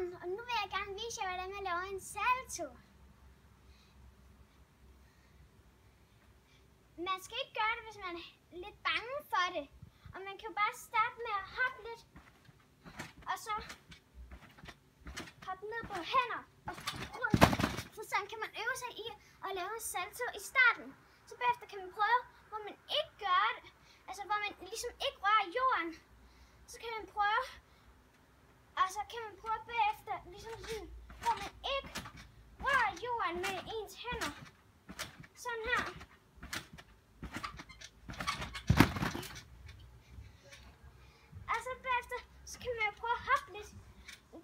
sammen, og nu vil jeg gerne vise jer, hvordan man laver en salto. Man skal ikke gøre det, hvis man er lidt bange for det. Og man kan jo bare starte med at hoppe lidt, og så hoppe ned på hænder og rundt. Så sådan kan man øve sig i at lave en salto i starten. Så bagefter kan man prøve, hvor man ikke gør det, altså hvor man ligesom ikke rører jorden. Så kan man prøve, og så kan man prøve bagefter, ligesom sådan, hvor man ikke rører jorden med ens hænder. Sådan her. Og så bagefter, så kan man jo prøve at hoppe lidt.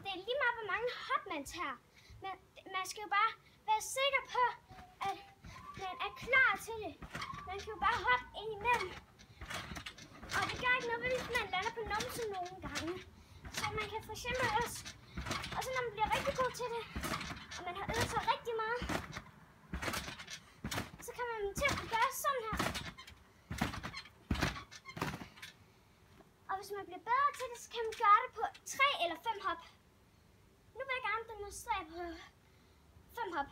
Det er lige meget, hvor mange hop man tager. Men man skal jo bare være sikker på, at man er klar til det. Man kan jo bare hoppe ind imellem. Og det gør ikke noget, hvis man lander på numsen nogle gange. Så man kan for eksempel også, og så når man bliver rigtig god til det, og man har øvet sig rigtig meget, så kan man til at gøre sådan her. Og hvis man bliver bedre til det, så kan man gøre det på 3 eller 5 hop. Nu vil jeg gerne demonstrere på 5 hop.